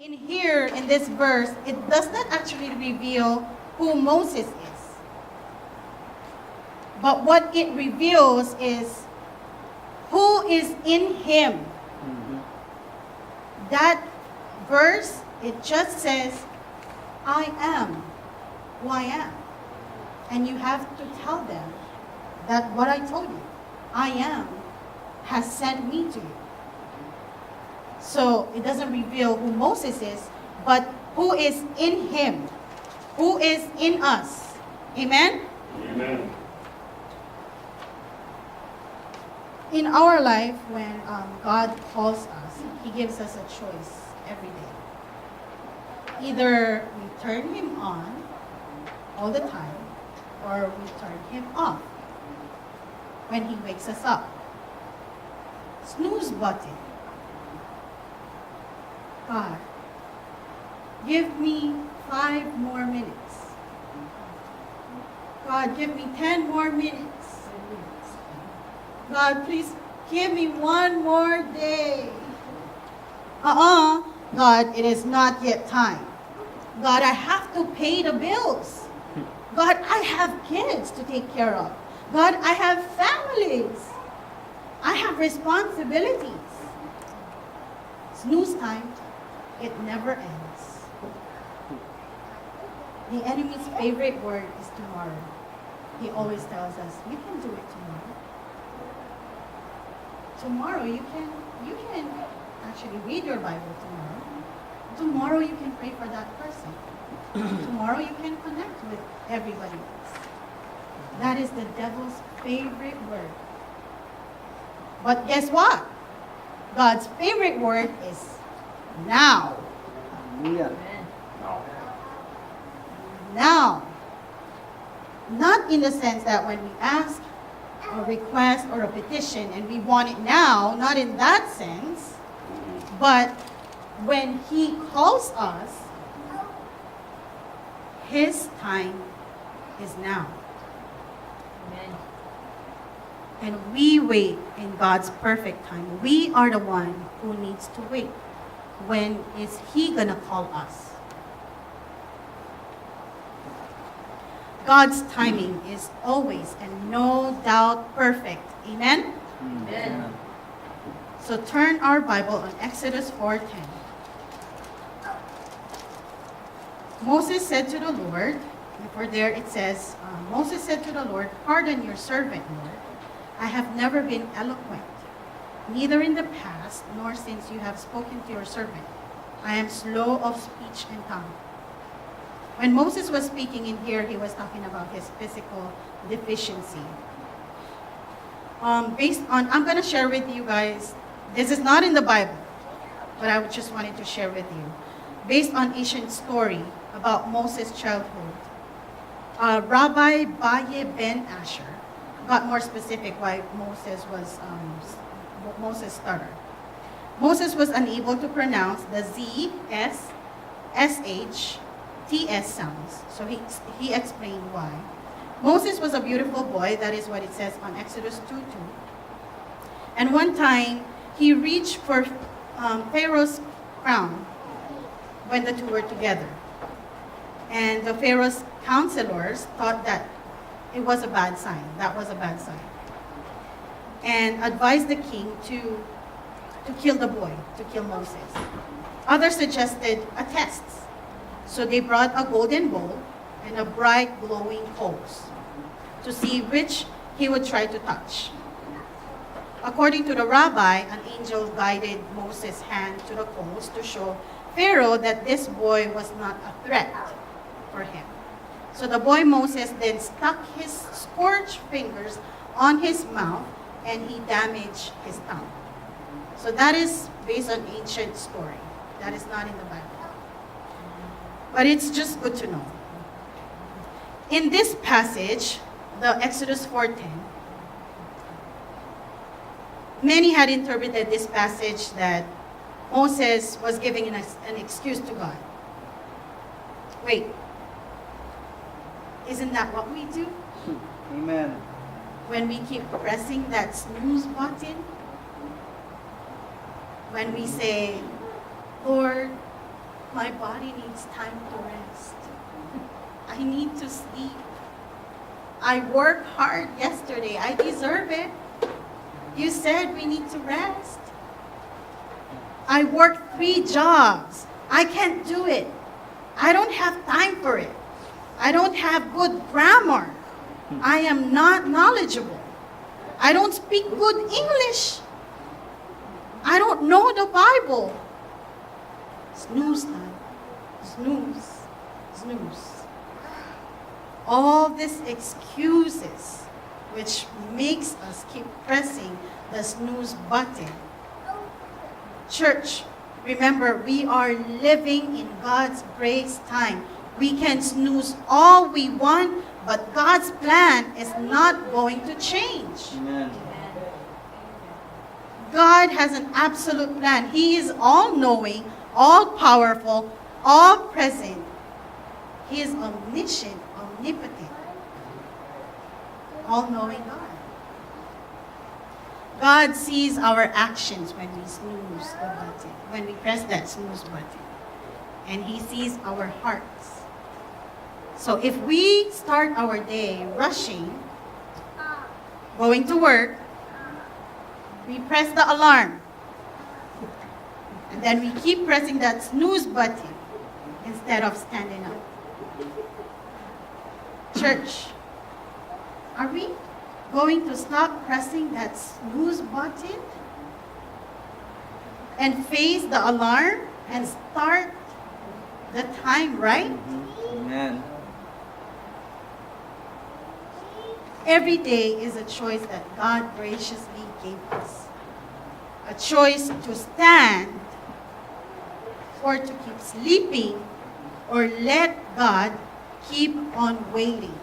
In here, in this verse, it does not actually reveal who Moses is. But what it reveals is who is in him. That verse, it just says, I am who I am. And you have to tell them that what I told you, I am, has sent me to you. So it doesn't reveal who Moses is, but who is in him, who is in us. Amen? Amen. In our life, when God calls us, He gives us a choice every day. Either we turn Him on all the time, or we turn Him off when He wakes us up. Snooze button. God, give me 5 more minutes. God, give me 10 more minutes. God, please give me 1 more day. God, it is not yet time. God, I have to pay the bills. God, I have kids to take care of. God, I have families. I have responsibilities. Snooze time, it never ends. The enemy's favorite word is tomorrow. He always tells us, you can do it tomorrow. Tomorrow you can actually read your Bible tomorrow. Tomorrow you can pray for that person. Tomorrow you can connect with everybody else. That is the devil's favorite word. But guess what? God's favorite word is now. Hallelujah. Now. Now. Not in the sense that when we ask a request or a petition and we want it now, not in that sense, but when He calls us, His time is now. Amen. And we wait in God's perfect time. We are the one who needs to wait. When is He gonna call us? God's timing is always and no doubt perfect. Amen? Amen. So turn our Bible on Exodus 4:10. Moses said to the Lord, before there it says, Moses said to the Lord, pardon your servant, Lord. I have never been eloquent, neither in the past nor since you have spoken to your servant. I am slow of speech and tongue. When Moses was speaking in here, he was talking about his physical deficiency. I'm going to share with you guys, this is not in the Bible, but I just wanted to share with you. Based on ancient story about Moses' childhood, Rabbi Baye ben Asher got more specific why Moses stuttered. Moses was unable to pronounce the Z, S, SH, TS sounds. So he explained why. Moses was a beautiful boy. That is what it says on Exodus 2:2. And one time, he reached for Pharaoh's crown when the two were together. And the Pharaoh's counselors thought that it was a bad sign. That was a bad sign. And advised the king to kill the boy, to kill Moses. Others suggested a test. So they brought a golden bowl and a bright glowing coals to see which he would try to touch. According to the rabbi, an angel guided Moses' hand to the coals to show Pharaoh that this boy was not a threat for him. So the boy Moses then stuck his scorched fingers on his mouth and he damaged his tongue. So that is based on ancient story. That is not in the Bible. But it's just good to know. In this passage, the Exodus 4:10, many had interpreted this passage that Moses was giving an excuse to God. Wait, isn't that what we do? Amen. When we keep pressing that snooze button, when we say, Lord, My body needs time to rest. I need to sleep. I worked hard yesterday. I deserve it. You said we need to rest. I worked 3 jobs. I can't do it. I don't have time for it. I don't have good grammar. I am not knowledgeable. I don't speak good English. I don't know the Bible. Snooze time. Snooze. Snooze. All these excuses which makes us keep pressing the snooze button. Church, remember, we are living in God's grace time. We can snooze all we want, but God's plan is not going to change. Amen. God has an absolute plan. He is all-knowing, all-powerful, all-present. He is omniscient, omnipotent, all-knowing God. God sees our actions when we snooze the button, when we press that snooze button. And He sees our hearts. So if we start our day rushing, going to work, we press the alarm. And then we keep pressing that snooze button instead of standing up. Church, are we going to stop pressing that snooze button and face the alarm and start the time right? Amen. Every day is a choice that God graciously gave us. A choice to stand or to keep sleeping or let God keep on waiting.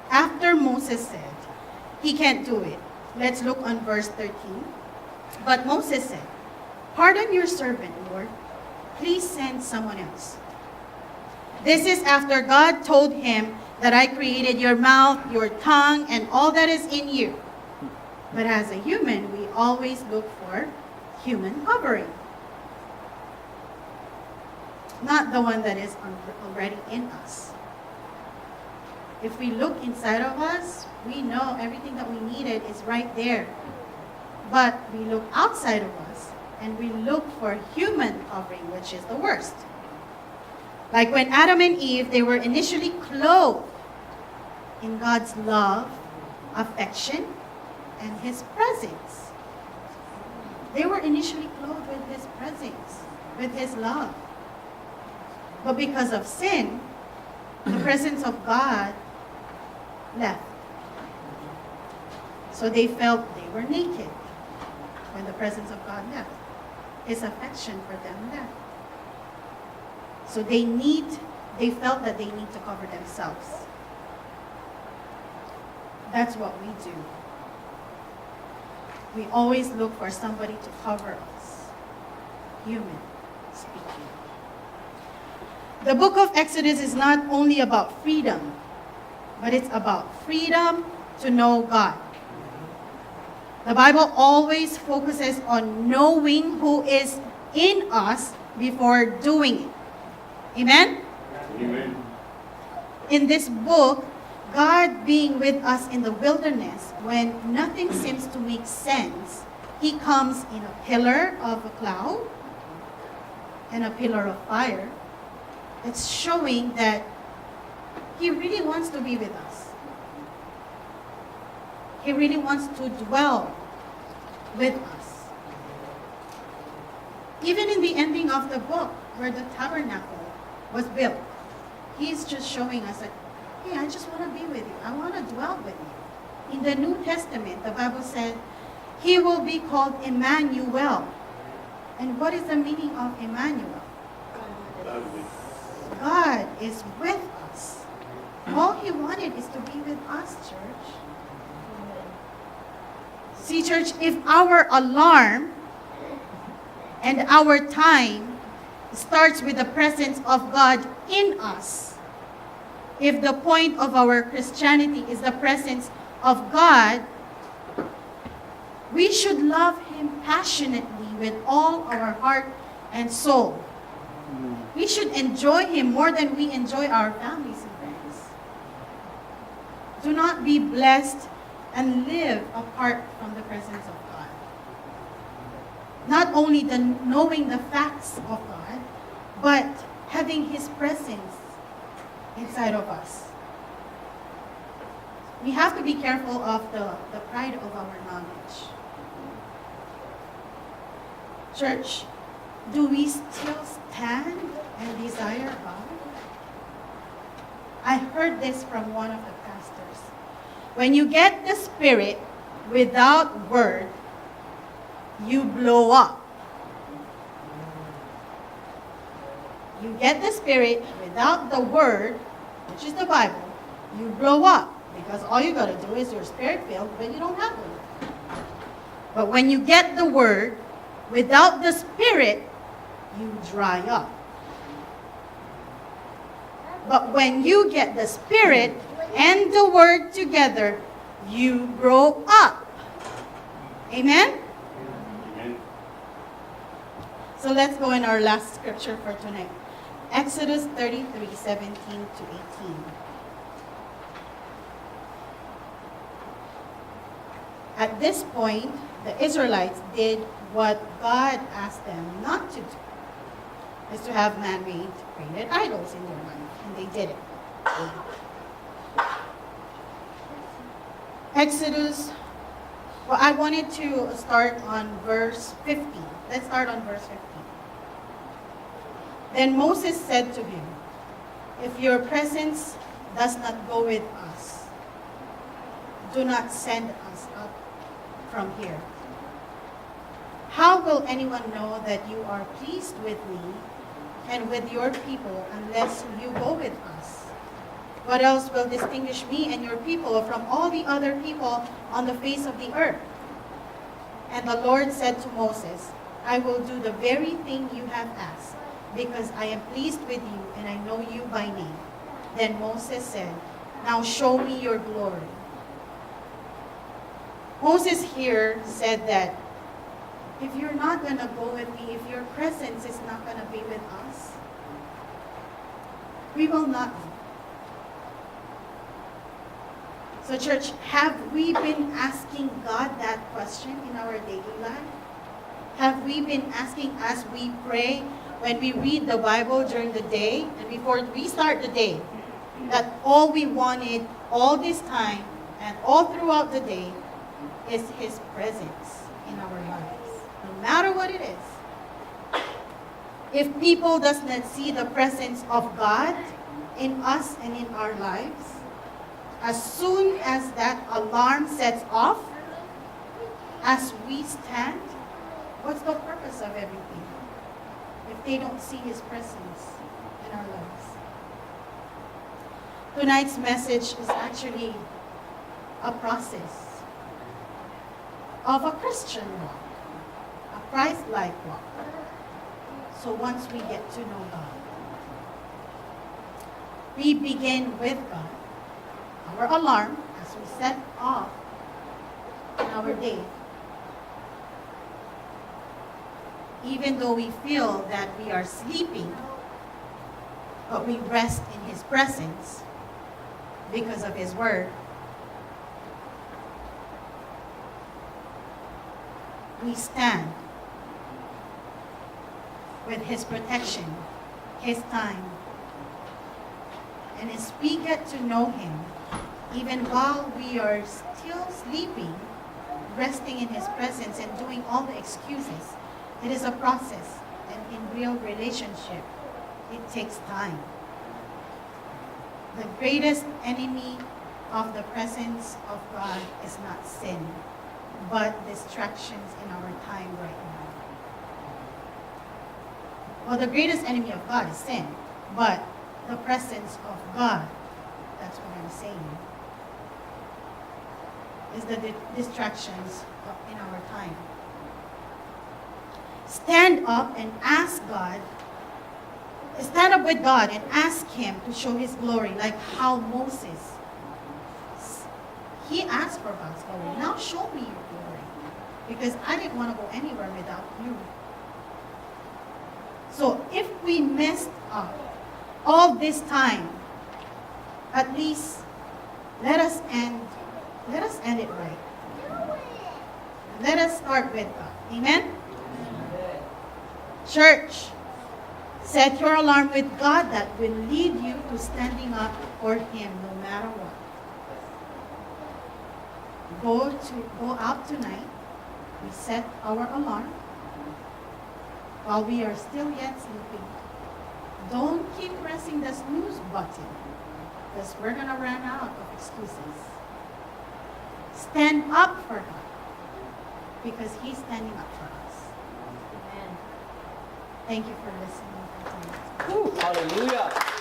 After Moses said he can't do it, let's look on verse 13. But Moses said, "Pardon your servant, Lord. Please send someone else." This is after God told him that I created your mouth, your tongue, and all that is in you. But as a human, we always look for human covering, not the one that is already in us. If we look inside of us, we know everything that we needed is right there. But we look outside of us and we look for human covering, which is the worst. Like when Adam and Eve, they were initially clothed in God's love, affection, and His presence. They were initially clothed with His presence, with His love. But because of sin, the presence of God left. So they felt they were naked when the presence of God left. His affection for them left. So they felt that they need to cover themselves. That's what we do. We always look for somebody to cover us, human speaking. The book of Exodus is not only about freedom, but it's about freedom to know God. The Bible always focuses on knowing who is in us before doing it. Amen? Amen. In this book, God being with us in the wilderness, when nothing seems to make sense, He comes in a pillar of a cloud and a pillar of fire. It's showing that He really wants to be with us. He really wants to dwell with us. Even in the ending of the book, where the tabernacle was built, He's just showing us that, hey, I just want to be with you. I want to dwell with you. In the New Testament, the Bible said, He will be called Emmanuel. And what is the meaning of Emmanuel? God is with us. All He wanted is to be with us, church. See, church, if our alarm and our time starts with the presence of God in us, if the point of our Christianity is the presence of God, we should love Him passionately with all our heart and soul. Amen. We should enjoy Him more than we enjoy our families and friends. Do not be blessed and live apart from the presence of God. Not only the knowing the facts of God, but having His presence inside of us. We have to be careful of the pride of our knowledge. Church, do we still stand and desire God? I heard this from one of the pastors. When you get the Spirit without word, you blow up. You get the Spirit without the word, which is the Bible, you blow up. Because all you got to do is you're Spirit-filled, but you don't have the word. But when you get the word without the Spirit, you dry up. But when you get the Spirit and the Word together, you grow up. Amen? Amen. So let's go in our last scripture for tonight. Exodus 33, 17 to 18. At this point, the Israelites did what God asked them not to do. Is to have man-made created idols in their life. And they did it. Exodus, well, I wanted to start on verse 15. Let's start on verse 15. Then Moses said to him, if your presence does not go with us, do not send us up from here. How will anyone know that you are pleased with me and with your people unless you go with us? What else will distinguish me and your people from all the other people on the face of the earth? And the Lord said to Moses, I will do the very thing you have asked, because I am pleased with you and I know you by name. Then Moses said, now show me your glory. Moses here said that if you're not going to go with me, if your presence is not going to be with us, we will not go. So church, have we been asking God that question in our daily life? Have we been asking as we pray, when we read the Bible during the day, and before we start the day, that all we wanted all this time and all throughout the day is His presence in our lives, no matter what it is. If people does not see the presence of God in us and in our lives, as soon as that alarm sets off, as we stand, what's the purpose of everything if they don't see His presence in our lives? Tonight's message is actually a process of a Christian walk, a Christ-like walk. So once we get to know God, we begin with God. Our alarm, as we set off in our day, even though we feel that we are sleeping, but we rest in His presence because of His Word. We stand with His protection, His time. And as we get to know Him, even while we are still sleeping, resting in His presence and doing all the excuses, it is a process. And in real relationship, it takes time. The greatest enemy of the presence of God is not sin, but distractions in our time right now. Well, the greatest enemy of God is sin, but the presence of God, that's what I'm saying, is the distractions in our time. Stand up and ask God. Stand up with God and ask Him to show His glory, like how Moses, he asked for God's glory. Now show me your glory, because I didn't want to go anywhere without you. So if we messed up all this time, at least let us end it right. Let us start with God. Amen? Church, set your alarm with God that will lead you to standing up for Him no matter what. Go out tonight. We set our alarm while we are still yet sleeping. Don't keep pressing the snooze button because we're going to run out of excuses. Stand up for God because He's standing up for us. Amen. Thank you for listening. Hallelujah.